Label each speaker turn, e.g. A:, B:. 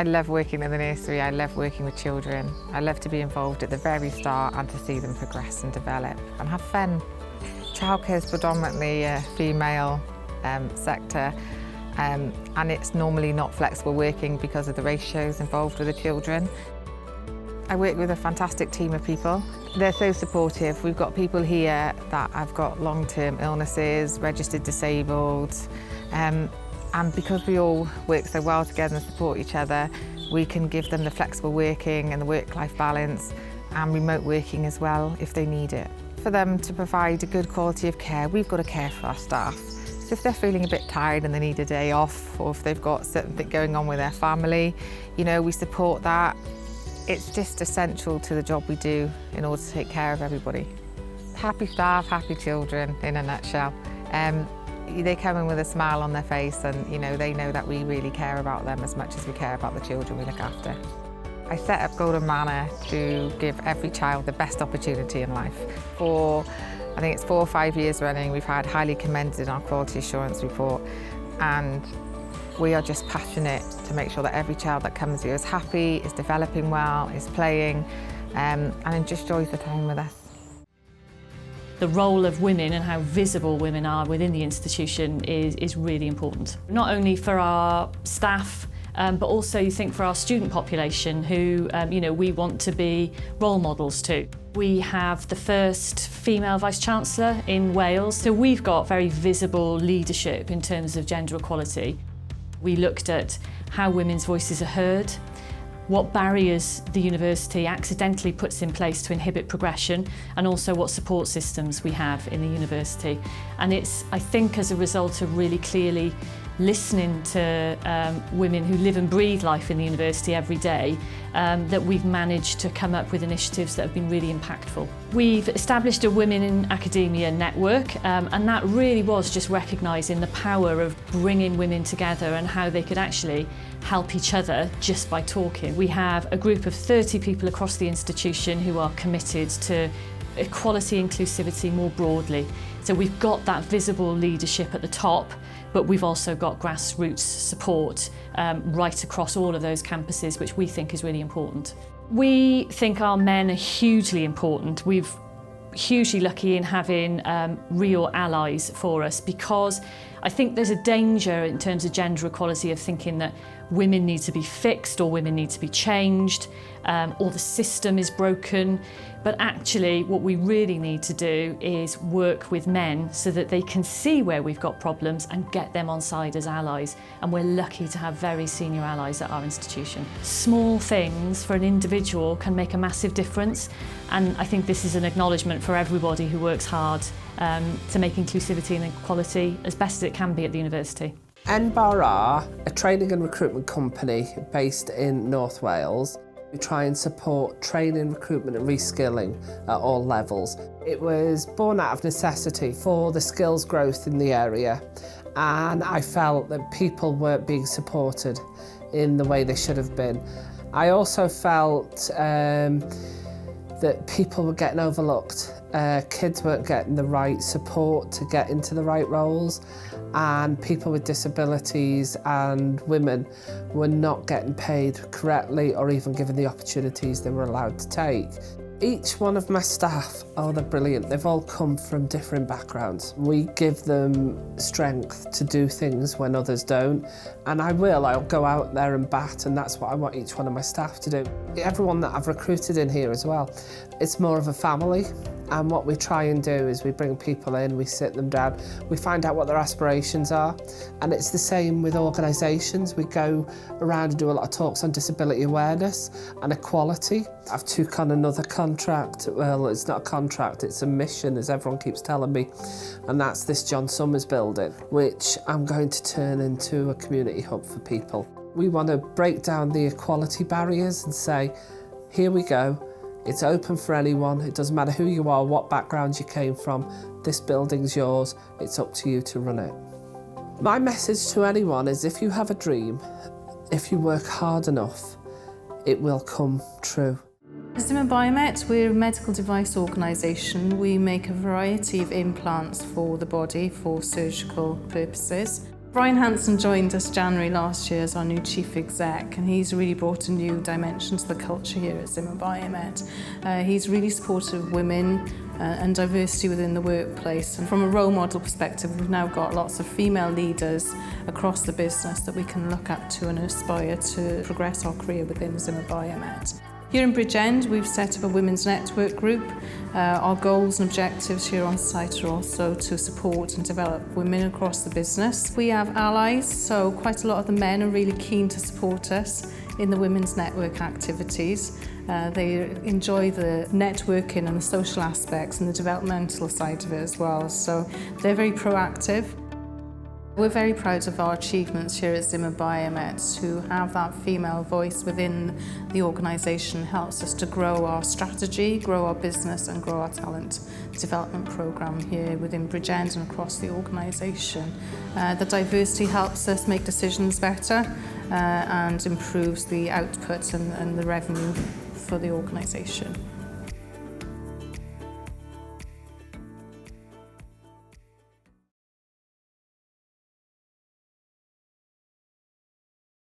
A: I love working in the nursery, I love working with children. I love to be involved at the very start and to see them progress and develop and have fun. Childcare is predominantly a female sector and it's normally not flexible working because of the ratios involved with the children. I work with a fantastic team of people. They're so supportive. We've got people here that have got long-term illnesses, registered disabled, and because we all work so well together and support each other, we can give them the flexible working and the work-life balance and remote working as well if they need it. For them to provide a good quality of care, we've got to care for our staff. So if they're feeling a bit tired and they need a day off, or if they've got something going on with their family, you know, we support that. It's just essential to the job we do in order to take care of everybody. Happy staff, happy children, in a nutshell. They come in with a smile on their face and you know, they know that we really care about them as much as we care about the children we look after. I set up Golden Manor to give every child the best opportunity in life. For, I think it's 4 or 5 years running, we've had highly commended in our quality assurance report, and we are just passionate to make sure that every child that comes here is happy, is developing well, is playing, and just enjoys the time with us.
B: The role of women and how visible women are within the institution is really important. Not only for our staff, but also you think for our student population who you know, we want to be role models to. We have the first female Vice-Chancellor in Wales, so we've got very visible leadership in terms of gender equality. We looked at how women's voices are heard, what barriers the university accidentally puts in place to inhibit progression, and also what support systems we have in the university. And it's, I think, as a result of really clearly listening to women who live and breathe life in the university every day, that we've managed to come up with initiatives that have been really impactful. We've established a Women in Academia network, and that really was just recognising the power of bringing women together and how they could actually help each other just by talking. We have a group of 30 people across the institution who are committed to equality, inclusivity more broadly. So we've got that visible leadership at the top, but we've also got grassroots support right across all of those campuses, which we think is really important. We think our men are hugely important. We've hugely lucky in having real allies for us, because I think there's a danger in terms of gender equality of thinking that women need to be fixed or women need to be changed or the system is broken. But actually what we really need to do is work with men so that they can see where we've got problems and get them on side as allies. And we're lucky to have very senior allies at our institution. Small things for an individual can make a massive difference. And I think this is an acknowledgement for everybody who works hard to make inclusivity and equality as best as it can be at the university.
C: Enillydd are a training and recruitment company based in North Wales. We try and support training, recruitment and reskilling at all levels. It was born out of necessity for the skills growth in the area, and I felt that people weren't being supported in the way they should have been. I also felt that people were getting overlooked. Kids weren't getting the right support to get into the right roles, and people with disabilities and women were not getting paid correctly or even given the opportunities they were allowed to take. Each one of my staff, oh, they're brilliant. They've all come from different backgrounds. We give them strength to do things when others don't, and I'll go out there and bat, and that's what I want each one of my staff to do. Everyone that I've recruited in here as well, it's more of a family. And what we try and do is we bring people in, we sit them down, we find out what their aspirations are. And it's the same with organisations. We go around and do a lot of talks on disability awareness and equality. I've took on another contract. Well, it's not a contract, it's a mission, as everyone keeps telling me. And that's this John Summers building, which I'm going to turn into a community hub for people. We want to break down the equality barriers and say, here we go. It's open for anyone. It doesn't matter who you are, what background you came from. This building's yours. It's up to you to run it. My message to anyone is if you have a dream, if you work hard enough, it will come true.
D: ZIMMER BIOMET, we're a medical device organisation. We make a variety of implants for the body for surgical purposes. Brian Hanson joined us January last year as our new Chief Exec, and he's really brought a new dimension to the culture here at ZIMMER BIOMET. He's really supportive of women and diversity within the workplace. And from a role model perspective, we've now got lots of female leaders across the business that we can look up to and aspire to progress our career within ZIMMER BIOMET. Here in Bridgend, we've set up a women's network group. Our goals and objectives here on site are also to support and develop women across the business. We have allies, so quite a lot of the men are really keen to support us in the women's network activities. They enjoy the networking and the social aspects and the developmental side of it as well, so they're very proactive. We're very proud of our achievements here at ZIMMER BIOMET. To have that female voice within the organisation helps us to grow our strategy, grow our business and grow our talent development programme here within Bridgend and across the organisation. The diversity helps us make decisions better and improves the output and the revenue for the organisation.